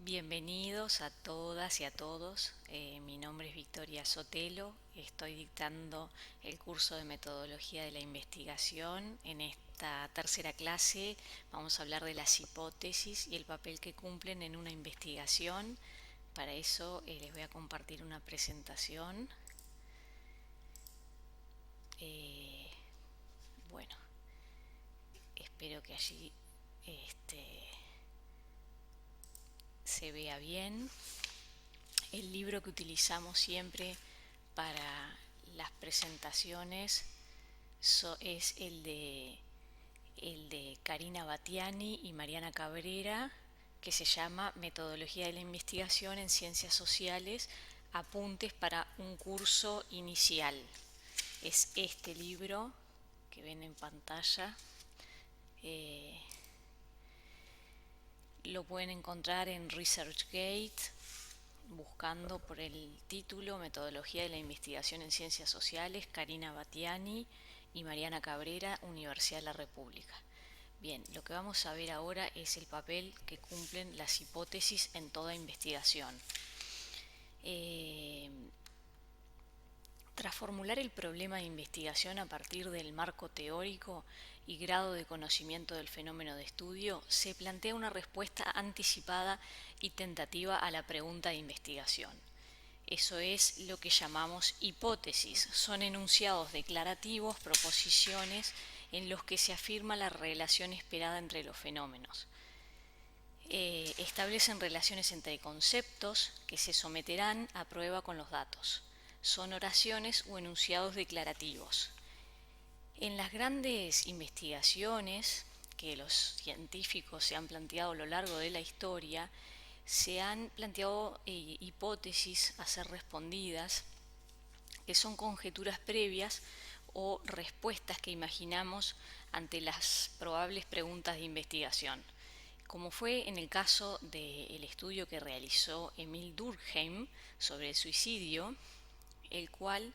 Bienvenidos a todas y a todos. Mi nombre es Victoria Sotelo. Estoy dictando el curso de metodología de la investigación. En esta tercera clase vamos a hablar de las hipótesis y el papel que cumplen en una investigación. Para eso les voy a compartir una presentación. Eh, bueno, espero que allí se vea bien. El libro que utilizamos siempre para las presentaciones es el de Karina Battiani y Mariana Cabrera, que se llama Metodología de la Investigación en Ciencias Sociales, apuntes para un curso inicial. Es este libro que ven en pantalla. Lo pueden encontrar en ResearchGate, buscando por el título Metodología de la Investigación en Ciencias Sociales, Karina Battiani y Mariana Cabrera, Universidad de la República. Bien, lo que vamos a ver ahora es el papel que cumplen las hipótesis en toda investigación. Tras formular el problema de investigación a partir del marco teórico y grado de conocimiento del fenómeno de estudio, se plantea una respuesta anticipada y tentativa a la pregunta de investigación. Eso es lo que llamamos hipótesis. Son enunciados declarativos, proposiciones, en los que se afirma la relación esperada entre los fenómenos. Establecen relaciones entre conceptos que se someterán a prueba con los datos. Son oraciones o enunciados declarativos. En las grandes investigaciones que los científicos se han planteado a lo largo de la historia, se han planteado hipótesis a ser respondidas, que son conjeturas previas o respuestas que imaginamos ante las probables preguntas de investigación. Como fue en el caso del estudio que realizó Emil Durkheim sobre el suicidio, el cual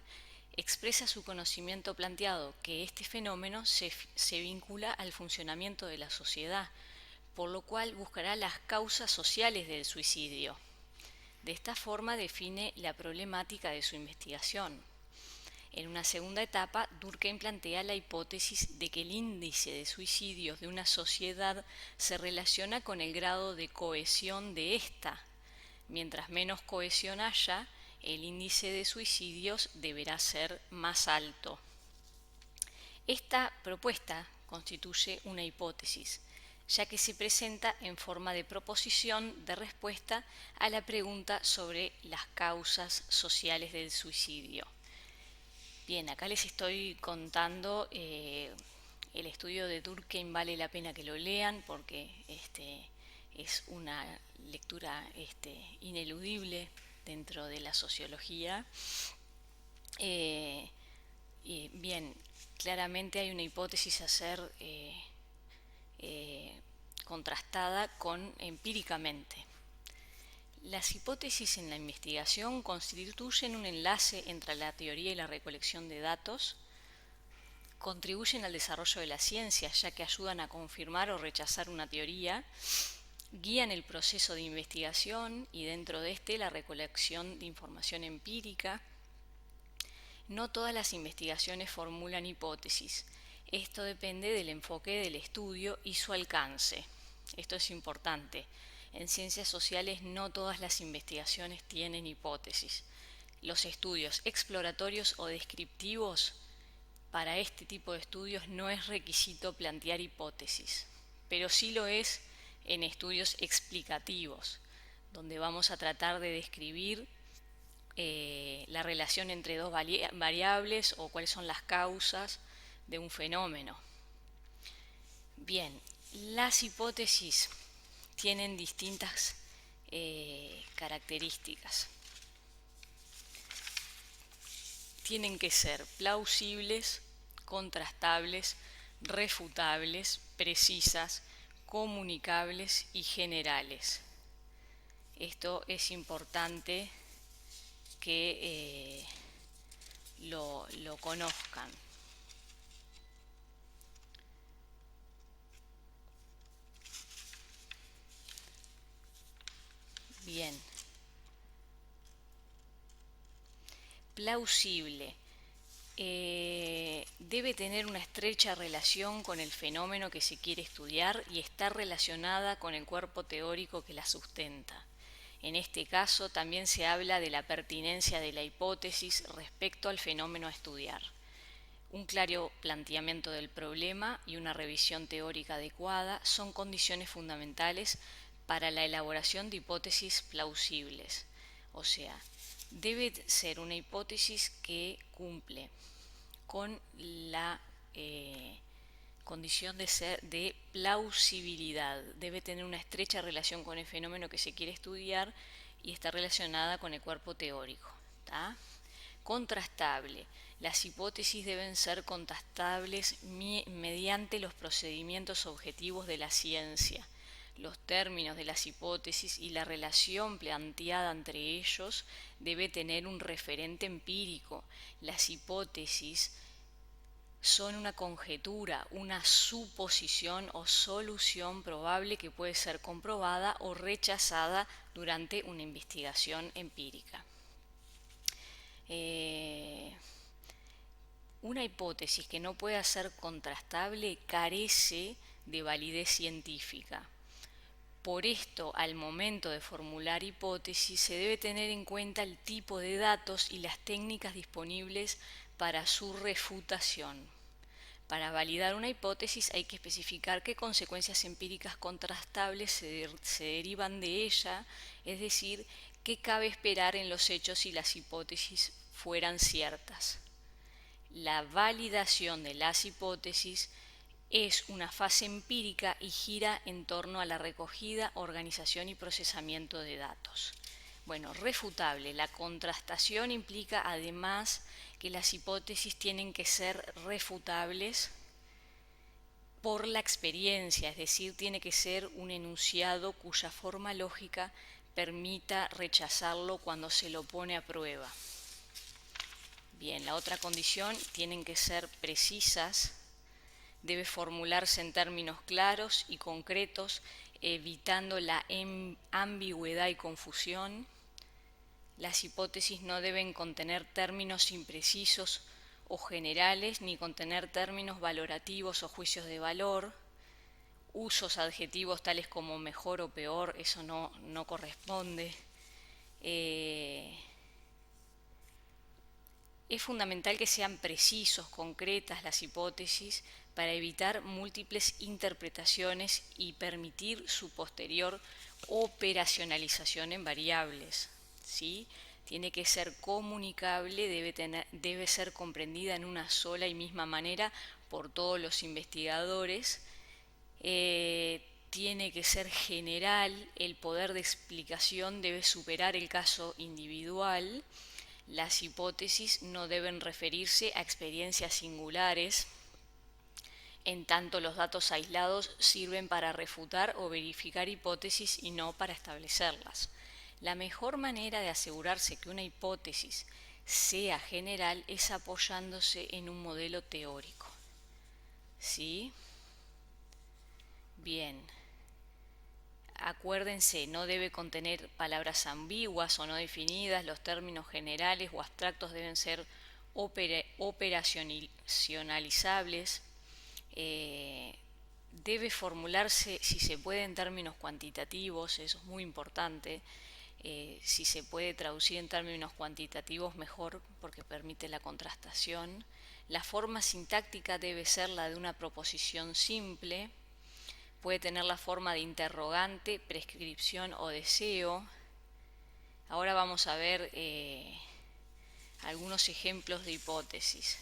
expresa su conocimiento planteado que este fenómeno se vincula al funcionamiento de la sociedad, por lo cual buscará las causas sociales del suicidio. De esta forma define la problemática de su investigación. En una segunda etapa, Durkheim plantea la hipótesis de que el índice de suicidios de una sociedad se relaciona con el grado de cohesión de ésta. Mientras menos cohesión haya, el índice de suicidios deberá ser más alto. Esta propuesta constituye una hipótesis, ya que se presenta en forma de proposición de respuesta a la pregunta sobre las causas sociales del suicidio. Bien, acá les estoy contando el estudio de Durkheim. Vale la pena que lo lean porque es una lectura ineludible dentro de la sociología. Bien, claramente hay una hipótesis a ser contrastada empíricamente. Las hipótesis en la investigación constituyen un enlace entre la teoría y la recolección de datos, contribuyen al desarrollo de la ciencia, ya que ayudan a confirmar o rechazar una teoría, guían el proceso de investigación y dentro de la recolección de información empírica. No todas las investigaciones formulan hipótesis. Esto depende del enfoque del estudio y su alcance. Esto es importante. En ciencias sociales no todas las investigaciones tienen hipótesis. Los estudios exploratorios o descriptivos, para este tipo de estudios no es requisito plantear hipótesis, pero sí lo es en estudios explicativos, donde vamos a tratar de describir la relación entre dos variables o cuáles son las causas de un fenómeno. Bien, las hipótesis tienen distintas características. Tienen que ser plausibles, contrastables, refutables, precisas, comunicables y generales. Esto es importante que lo conozcan. Bien. Plausible. Debe tener una estrecha relación con el fenómeno que se quiere estudiar y estar relacionada con el cuerpo teórico que la sustenta. En este caso también se habla de la pertinencia de la hipótesis respecto al fenómeno a estudiar. Un claro planteamiento del problema y una revisión teórica adecuada son condiciones fundamentales para la elaboración de hipótesis plausibles. O sea, debe ser una hipótesis que cumple con la condición de plausibilidad. Debe tener una estrecha relación con el fenómeno que se quiere estudiar y está relacionada con el cuerpo teórico. ¿Tá? Contrastable. Las hipótesis deben ser contrastables mediante los procedimientos objetivos de la ciencia. Los términos de las hipótesis y la relación planteada entre ellos debe tener un referente empírico. Las hipótesis son una conjetura, una suposición o solución probable que puede ser comprobada o rechazada durante una investigación empírica. Una hipótesis que no pueda ser contrastable carece de validez científica. Por esto, al momento de formular hipótesis, se debe tener en cuenta el tipo de datos y las técnicas disponibles para su refutación. Para validar una hipótesis hay que especificar qué consecuencias empíricas contrastables se derivan de ella, es decir, qué cabe esperar en los hechos si las hipótesis fueran ciertas. La validación de las hipótesis es una fase empírica y gira en torno a la recogida, organización y procesamiento de datos. Bueno, refutable. La contrastación implica además que las hipótesis tienen que ser refutables por la experiencia, es decir, tiene que ser un enunciado cuya forma lógica permita rechazarlo cuando se lo pone a prueba. Bien, la otra condición, tienen que ser precisas, debe formularse en términos claros y concretos, evitando la ambigüedad y confusión. Las hipótesis no deben contener términos imprecisos o generales, ni contener términos valorativos o juicios de valor. Usos adjetivos tales como mejor o peor, eso no corresponde. Es fundamental que sean precisos, concretas las hipótesis para evitar múltiples interpretaciones y permitir su posterior operacionalización en variables. ¿Sí? Tiene que ser comunicable, debe ser comprendida en una sola y misma manera por todos los investigadores. Tiene que ser general, el poder de explicación debe superar el caso individual. Las hipótesis no deben referirse a experiencias singulares, en tanto los datos aislados sirven para refutar o verificar hipótesis y no para establecerlas. La mejor manera de asegurarse que una hipótesis sea general es apoyándose en un modelo teórico. ¿Sí? Bien. Acuérdense, no debe contener palabras ambiguas o no definidas, los términos generales o abstractos deben ser operacionalizables, debe formularse, si se puede, en términos cuantitativos, eso es muy importante. Si se puede traducir en términos cuantitativos, mejor, porque permite la contrastación. La forma sintáctica debe ser la de una proposición simple. Puede tener la forma de interrogante, prescripción o deseo. Ahora vamos a ver algunos ejemplos de hipótesis.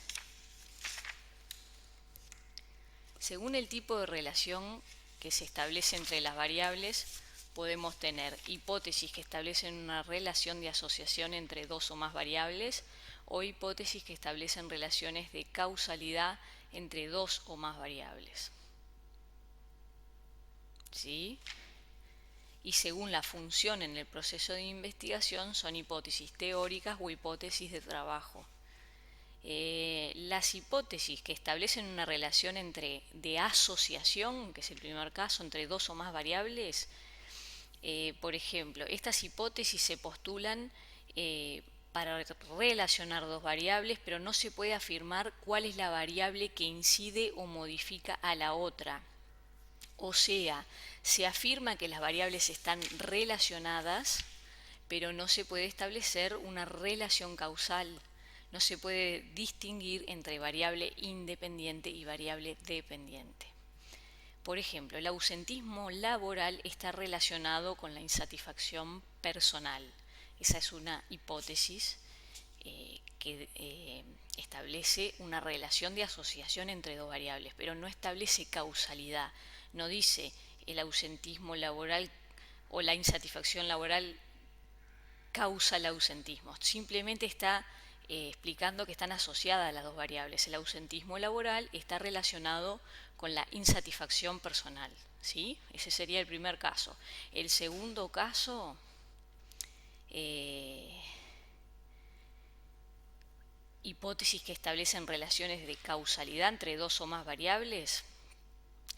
Según el tipo de relación que se establece entre las variables, podemos tener hipótesis que establecen una relación de asociación entre dos o más variables o hipótesis que establecen relaciones de causalidad entre dos o más variables. ¿Sí? Y según la función en el proceso de investigación son hipótesis teóricas o hipótesis de trabajo. Las hipótesis que establecen una relación de asociación, que es el primer caso, entre dos o más variables, Por ejemplo, estas hipótesis se postulan para relacionar dos variables, pero no se puede afirmar cuál es la variable que incide o modifica a la otra. O sea, se afirma que las variables están relacionadas, pero no se puede establecer una relación causal. No se puede distinguir entre variable independiente y variable dependiente. Por ejemplo, el ausentismo laboral está relacionado con la insatisfacción personal. Esa es una hipótesis que establece una relación de asociación entre dos variables, pero no establece causalidad. No dice el ausentismo laboral o la insatisfacción laboral causa el ausentismo. Simplemente está explicando que están asociadas las dos variables. El ausentismo laboral está relacionado con la insatisfacción personal, ¿sí? Ese sería el primer caso. El segundo caso, hipótesis que establecen relaciones de causalidad entre dos o más variables,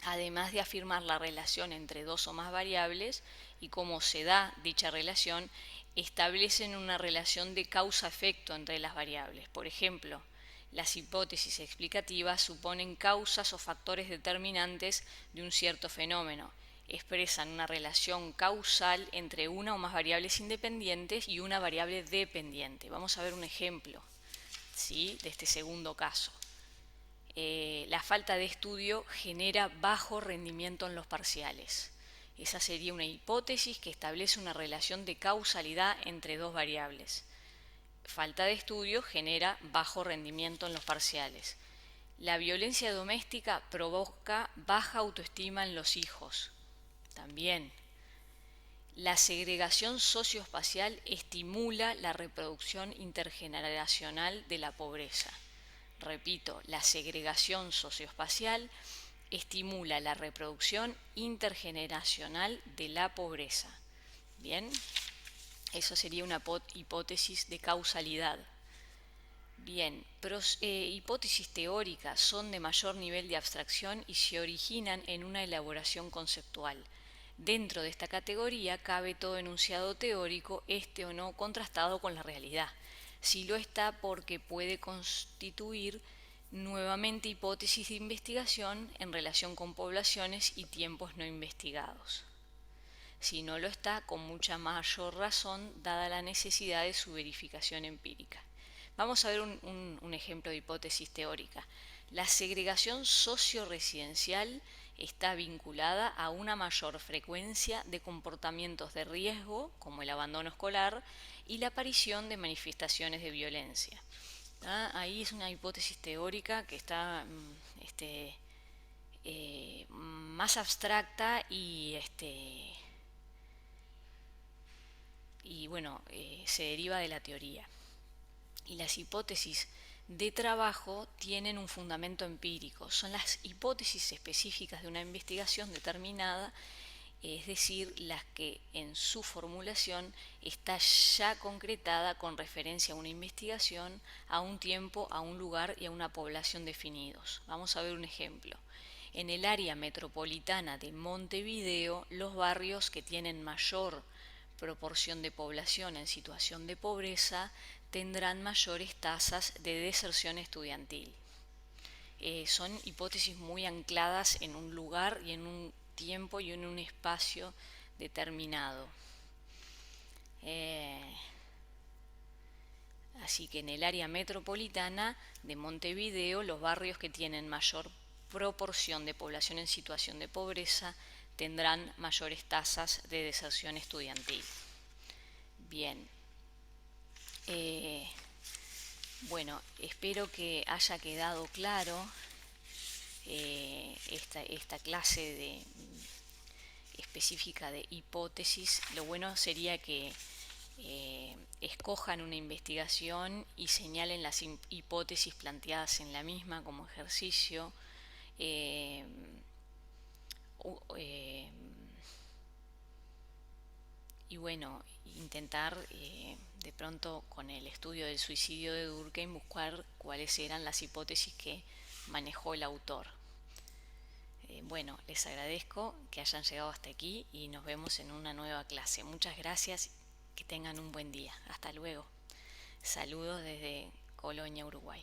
además de afirmar la relación entre dos o más variables y cómo se da dicha relación, establecen una relación de causa-efecto entre las variables. Por ejemplo, las hipótesis explicativas suponen causas o factores determinantes de un cierto fenómeno. Expresan una relación causal entre una o más variables independientes y una variable dependiente. Vamos a ver un ejemplo, ¿sí?, de este segundo caso. La falta de estudio genera bajo rendimiento en los parciales. Esa sería una hipótesis que establece una relación de causalidad entre dos variables. Falta de estudio genera bajo rendimiento en los parciales. La violencia doméstica provoca baja autoestima en los hijos. También. La segregación socioespacial estimula la reproducción intergeneracional de la pobreza. Repito, la segregación socioespacial estimula la reproducción intergeneracional de la pobreza. Bien, eso sería una hipótesis de causalidad. Bien, hipótesis teóricas son de mayor nivel de abstracción y se originan en una elaboración conceptual. Dentro de esta categoría cabe todo enunciado teórico, este o no contrastado con la realidad. Si lo está, porque puede constituir nuevamente hipótesis de investigación en relación con poblaciones y tiempos no investigados. Si no lo está, con mucha mayor razón, dada la necesidad de su verificación empírica. Vamos a ver un ejemplo de hipótesis teórica. La segregación socio-residencial está vinculada a una mayor frecuencia de comportamientos de riesgo, como el abandono escolar, y la aparición de manifestaciones de violencia. Ahí es una hipótesis teórica que está más abstracta y bueno, se deriva de la teoría. Y las hipótesis de trabajo tienen un fundamento empírico. Son las hipótesis específicas de una investigación determinada, es decir, las que en su formulación está ya concretada con referencia a una investigación, a un tiempo, a un lugar y a una población definidos. Vamos a ver un ejemplo. En el área metropolitana de Montevideo, los barrios que tienen mayor proporción de población en situación de pobreza tendrán mayores tasas de deserción estudiantil. Son hipótesis muy ancladas en un lugar y en un tiempo y en un espacio determinado. Así que en el área metropolitana de Montevideo, los barrios que tienen mayor proporción de población en situación de pobreza tendrán mayores tasas de deserción estudiantil. Bien. Bueno, espero que haya quedado claro esta clase específica de hipótesis. Lo bueno sería que escojan una investigación y señalen las hipótesis planteadas en la misma como ejercicio. Y bueno, intentar de pronto con el estudio del suicidio de Durkheim buscar cuáles eran las hipótesis que manejó el autor. Bueno, les agradezco que hayan llegado hasta aquí y nos vemos en una nueva clase. Muchas gracias, que tengan un buen día. Hasta luego. Saludos desde Colonia, Uruguay.